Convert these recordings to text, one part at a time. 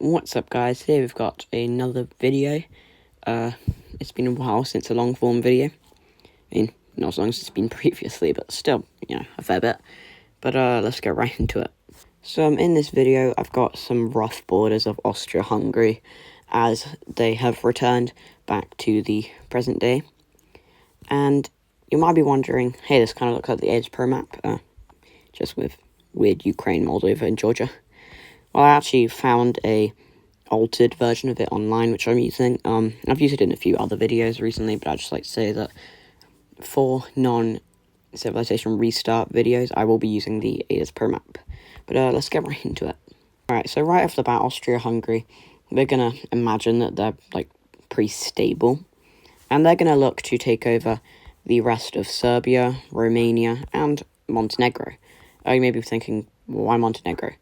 What's up, guys? Here we've got another video. It's been a while since a long form video. I mean, not as long as it's been previously, but still, a fair bit. But let's get right into it. So in this video, I've got some rough borders of Austria-Hungary as they have returned back to the present day. And you might be wondering, hey, this kind of looks like the AIDS Pro map, just with weird Ukraine, Moldova, and Georgia. Well, I actually found a altered version of it online, which I'm using. I've used it in a few other videos recently, but I'd just like to say that for non-civilization restart videos, I will be using the AIDS Pro map. But let's get right into it. Alright, so right off the bat, Austria-Hungary, we're going to imagine that they're, pretty stable. And they're going to look to take over the rest of Serbia, Romania, and Montenegro. You may be thinking, well, why Montenegro?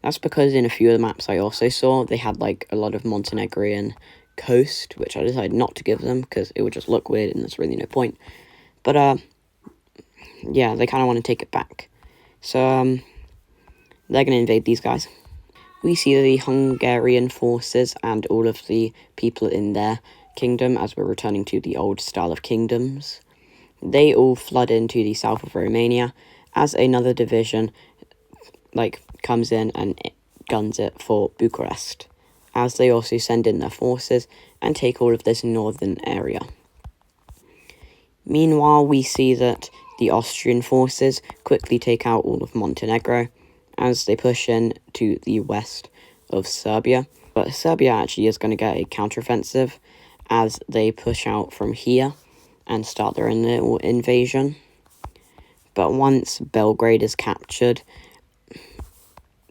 That's because in a few of the maps I also saw, they had, a lot of Montenegrin coast, which I decided not to give them, because it would just look weird, and there's really no point. But, yeah, they kind of want to take it back. So, they're going to invade these guys. We see the Hungarian forces and all of the people in their kingdom, as we're returning to the old style of kingdoms. They all flood into the south of Romania, as another division, comes in and guns it for Bucharest, as they also send in their forces and take all of this northern area. Meanwhile, we see that the Austrian forces quickly take out all of Montenegro as they push in to the west of Serbia. But Serbia actually is going to get a counteroffensive as they push out from here and start their own little invasion. But once Belgrade is captured,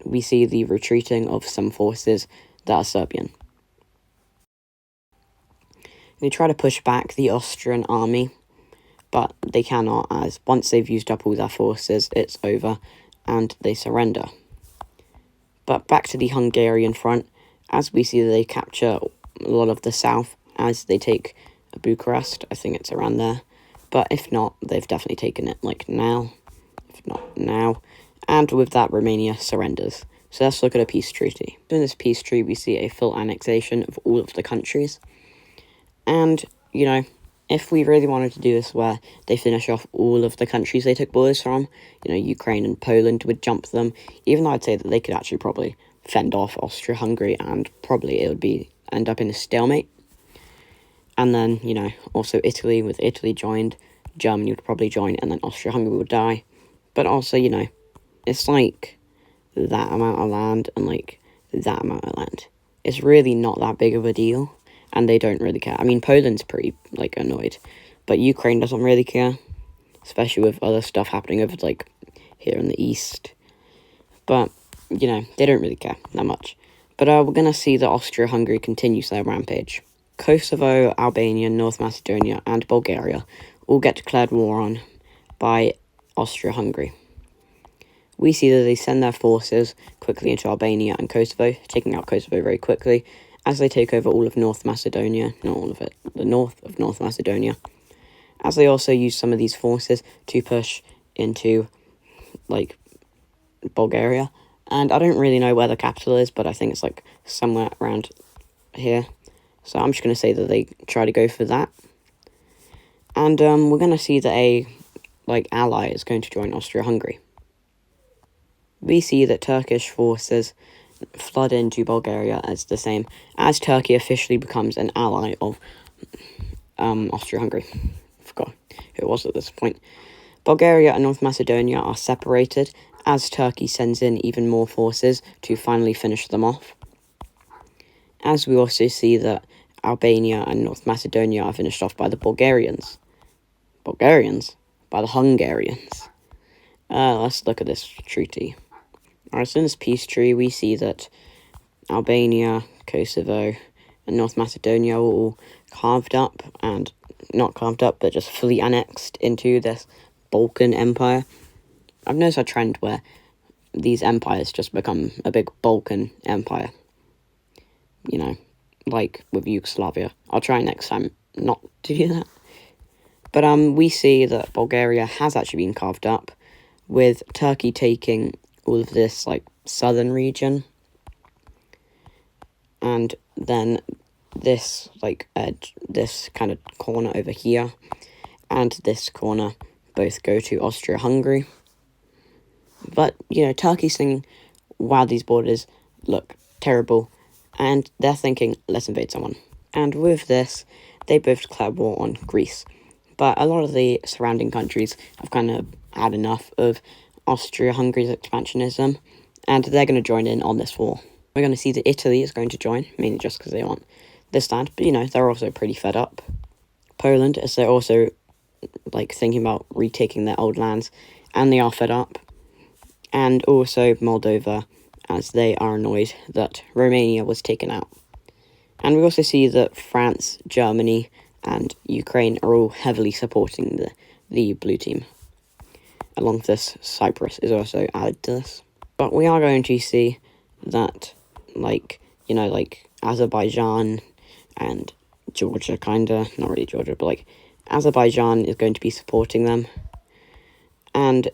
we see the retreating of some forces that are Serbian. They try to push back the Austrian army, but they cannot, as once they've used up all their forces, it's over, and they surrender. But back to the Hungarian front, as we see that they capture a lot of the south, as they take Bucharest. I think it's around there. But if not, they've definitely taken it, now. If not now. And with that, Romania surrenders. So let's look at a peace treaty. In this peace treaty, we see a full annexation of all of the countries. And, if we really wanted to do this where they finish off all of the countries they took borders from, Ukraine and Poland would jump them, even though I'd say that they could actually probably fend off Austria-Hungary and probably it would end up in a stalemate. And then, also Italy, with Italy joined, Germany would probably join, and then Austria-Hungary would die. But also, it's that amount of land and that amount of land. It's really not that big of a deal, and they don't really care. I mean, Poland's pretty annoyed, but Ukraine doesn't really care, especially with other stuff happening over here in the east. But they don't really care that much. But we're gonna see that Austria-Hungary continues their rampage. Kosovo, Albania, North Macedonia, and Bulgaria all get declared war on by Austria-Hungary. We see that they send their forces quickly into Albania and Kosovo, taking out Kosovo very quickly, as they take over all of North Macedonia, not all of it, the north of North Macedonia, as they also use some of these forces to push into, Bulgaria. And I don't really know where the capital is, but I think it's, somewhere around here. So I'm just going to say that they try to go for that. And we're going to see that a, ally is going to join Austria-Hungary. We see that Turkish forces flood into Bulgaria as the same, as Turkey officially becomes an ally of Austria-Hungary. I forgot who it was at this point. Bulgaria and North Macedonia are separated, as Turkey sends in even more forces to finally finish them off. As we also see that Albania and North Macedonia are finished off by the Bulgarians. Bulgarians? By the Hungarians. Let's look at this treaty. Alright, so in this peace treaty, we see that Albania, Kosovo, and North Macedonia are all carved up, and not carved up, but just fully annexed into this Balkan Empire. I've noticed a trend where these empires just become a big Balkan Empire. With Yugoslavia. I'll try next time not to do that. But we see that Bulgaria has actually been carved up, with Turkey taking all of this, southern region. and then this like edge, this kind of corner over here, and this corner both go to Austria-Hungary. But, Turkey's thinking, wow, these borders look terrible, and they're thinking, let's invade someone. And with this, they both declare war on Greece. But a lot of the surrounding countries have kind of had enough of Austria-Hungary's expansionism, and they're going to join in on this war. We're going to see that Italy is going to join, mainly just because they want this land, but, they're also pretty fed up. Poland, as they're also, thinking about retaking their old lands, and they are fed up. And also Moldova, as they are annoyed that Romania was taken out. And we also see that France, Germany, and Ukraine are all heavily supporting the blue team. Along with this, Cyprus is also added to this. But we are going to see that, Azerbaijan and Georgia, not really Georgia, but, Azerbaijan is going to be supporting them. And,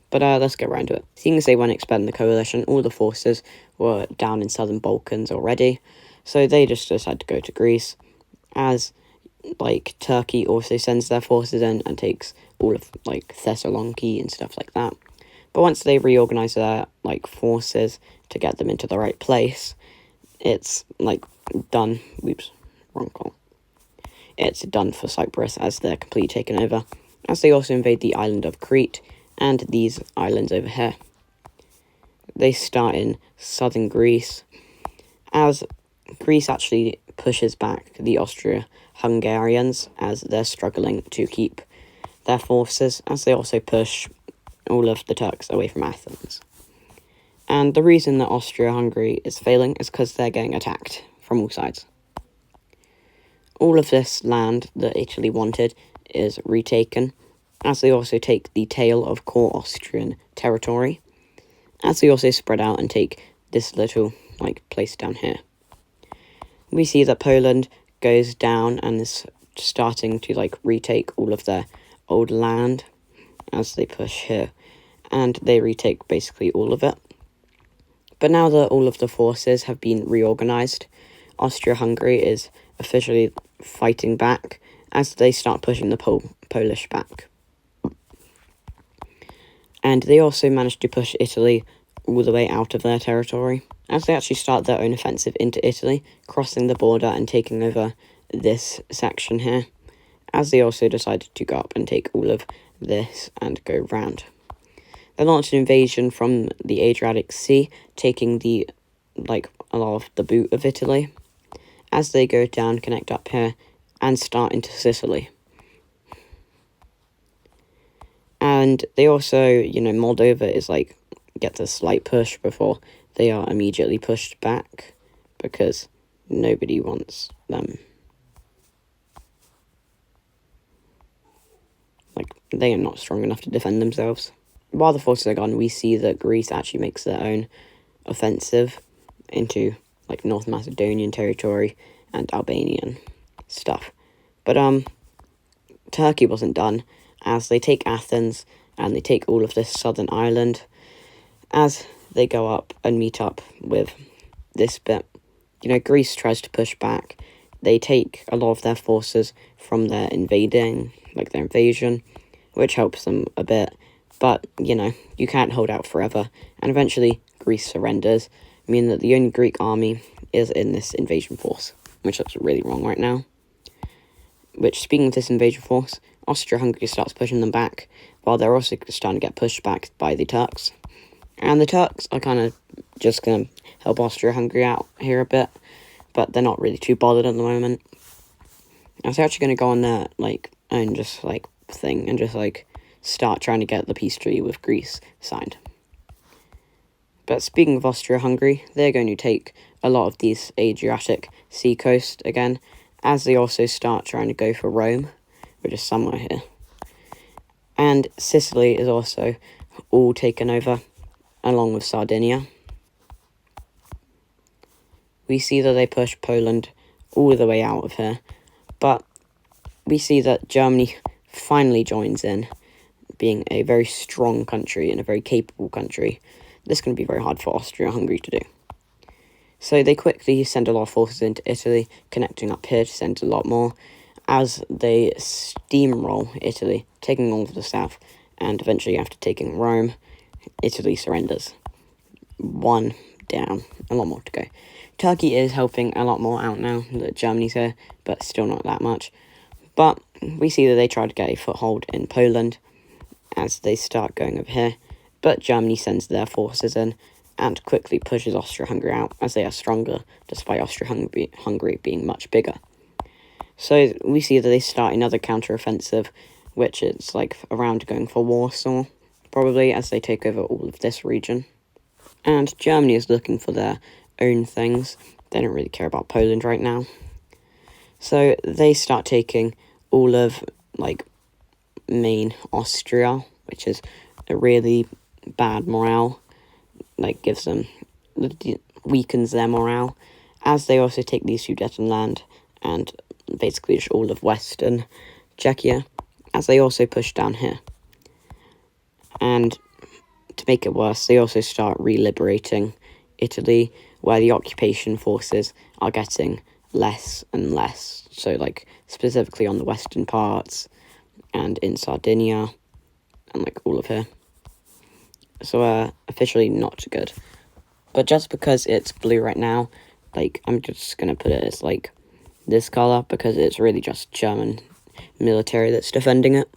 But let's get around to it. Seeing as they weren't expecting the coalition, all the forces were down in southern Balkans already, so they just decided to go to Greece, as, Turkey also sends their forces in and takes all of, Thessaloniki and stuff like that. But once they reorganize their, forces to get them into the right place, it's, done. Oops, wrong call. It's done for Cyprus, as they're completely taken over, as they also invade the island of Crete, and these islands over here. They start in southern Greece, as Greece actually pushes back the Austria-Hungarians, as they're struggling to keep their forces, as they also push all of the Turks away from Athens. And the reason that Austria-Hungary is failing is because they're getting attacked from all sides. All of this land that Italy wanted is retaken, as they also take the tail of core Austrian territory, as they also spread out and take this little, place down here. We see that Poland goes down and is starting to, retake all of their old land, as they push here, and they retake basically all of it. But now that all of the forces have been reorganized, Austria-Hungary is officially fighting back, as they start pushing the Polish back. And they also managed to push Italy all the way out of their territory, as they actually start their own offensive into Italy, crossing the border and taking over this section here, as they also decided to go up and take all of this and go round. They launched an invasion from the Adriatic Sea, taking a lot of the boot of Italy, as they go down, connect up here, and start into Sicily. And they also, Moldova is, gets a slight push before they are immediately pushed back, because nobody wants them. They are not strong enough to defend themselves. While the forces are gone, we see that Greece actually makes their own offensive into, North Macedonian territory and Albanian stuff. But, Turkey wasn't done, as they take Athens and they take all of this southern island, as they go up and meet up with this bit. Greece tries to push back. They take a lot of their forces from their invading, their invasion, which helps them a bit. But, you can't hold out forever, and eventually Greece surrenders, meaning that the only Greek army is in this invasion force, which looks really wrong right now. Which, speaking of this invasion force, Austria-Hungary starts pushing them back, while they're also starting to get pushed back by the Turks. And the Turks are kind of just going to help Austria-Hungary out here a bit, but they're not really too bothered at the moment. And so they're actually going to go on their, own just, thing, and just, start trying to get the peace treaty with Greece signed. But speaking of Austria-Hungary, they're going to take a lot of these Adriatic sea coast again, as they also start trying to go for Rome, which is somewhere here. And Sicily is also all taken over, along with Sardinia. We see that they push Poland all the way out of here, but we see that Germany finally joins in, being a very strong country and a very capable country. This is going to be very hard for Austria-Hungary to do. So they quickly send a lot of forces into Italy, connecting up here to send a lot more, as they steamroll Italy, taking all of the south, and eventually after taking Rome, Italy surrenders. One down, a lot more to go. Turkey is helping a lot more out now that Germany's here, but still not that much. But we see that they try to get a foothold in Poland as they start going over here, but Germany sends their forces in and quickly pushes Austria-Hungary out as they are stronger, despite Austria-Hungary being much bigger. So we see that they start another counter-offensive, which is like around going for Warsaw, probably, as they take over all of this region. And Germany is looking for their own things. They don't really care about Poland right now. So they start taking all of, like, main Austria, which is a really bad morale, like, weakens their morale, as they also take the Sudetenland and basically just all of Western Czechia, as they also push down here. And to make it worse, they also start reliberating Italy, where the occupation forces are getting less and less. So, like, specifically on the western parts and in Sardinia and, like, all of here. So, officially not good. But just because it's blue right now, like, I'm just going to put it as, like, this colour, because it's really just German military that's defending it.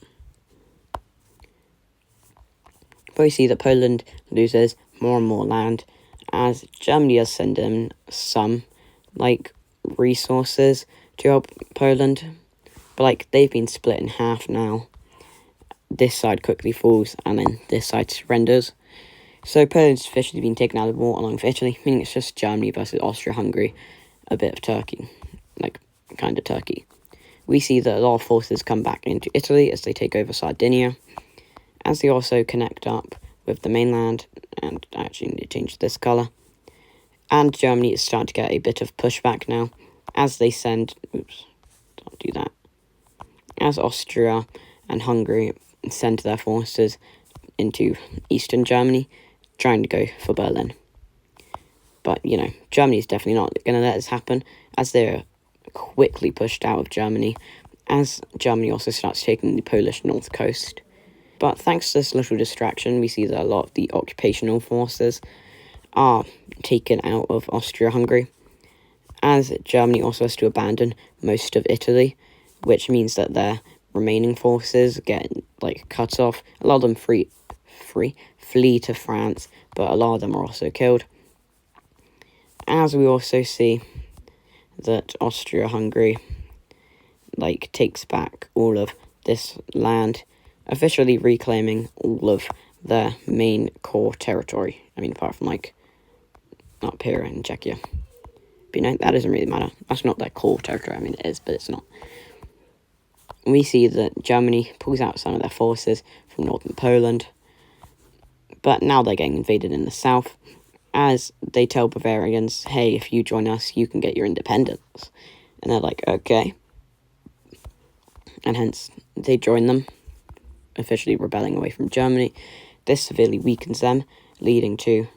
But we see that Poland loses more and more land, as Germany does send in some, like, resources to help Poland. But, like, they've been split in half now. This side quickly falls, and then this side surrenders. So Poland's officially been taken out of the war along with Italy, meaning it's just Germany versus Austria-Hungary, a bit of Turkey, like, kind of Turkey. We see that a lot of forces come back into Italy as they take over Sardinia, as they also connect up with the mainland, and I actually need to change this colour. And Germany is starting to get a bit of pushback now, as they send, don't do that, as Austria and Hungary send their forces into eastern Germany, trying to go for Berlin. But, you know, Germany's definitely not going to let this happen, as they're quickly pushed out of Germany, as Germany also starts taking the Polish north coast. But thanks to this little distraction, we see that a lot of the occupational forces are taken out of Austria-Hungary, as Germany also has to abandon most of Italy, which means that their remaining forces get, like, cut off. A lot of them flee to France, but a lot of them are also killed. As we also see that Austria-Hungary, like, takes back all of this land, officially reclaiming all of their main core territory. I mean, apart from, like, up here in Czechia. But, you know, that doesn't really matter. That's not their core territory. I mean, it is, but it's not. We see that Germany pulls out some of their forces from northern Poland, but now they're getting invaded in the south, as they tell Bavarians, hey, if you join us, you can get your independence. And they're like, okay. And hence, they join them, officially rebelling away from Germany. This severely weakens them, leading to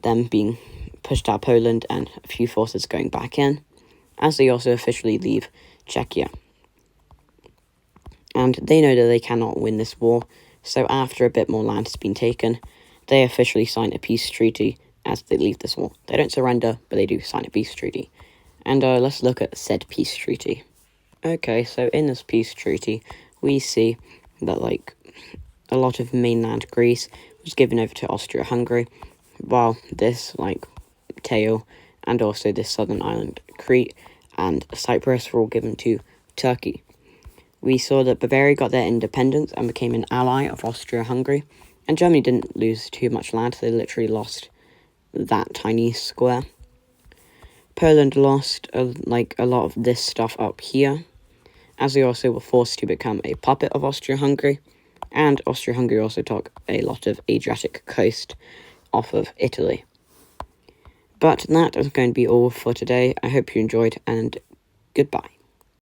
them being pushed out of Poland and a few forces going back in, as they also officially leave Czechia. And they know that they cannot win this war, so after a bit more land has been taken, they officially sign a peace treaty as they leave this war. They don't surrender, but they do sign a peace treaty. And let's look at said peace treaty. Okay, so in this peace treaty, we see that, like, a lot of mainland Greece was given over to Austria-Hungary, while this, like, tail and also this southern island, Crete and Cyprus, were all given to Turkey. We saw that Bavaria got their independence and became an ally of Austria-Hungary, and Germany didn't lose too much land. They literally lost that tiny square. Poland lost a lot of this stuff up here, as they also were forced to become a puppet of Austria-Hungary, and Austria-Hungary also took a lot of Adriatic coast off of Italy. But that is going to be all for today. I hope you enjoyed, and goodbye.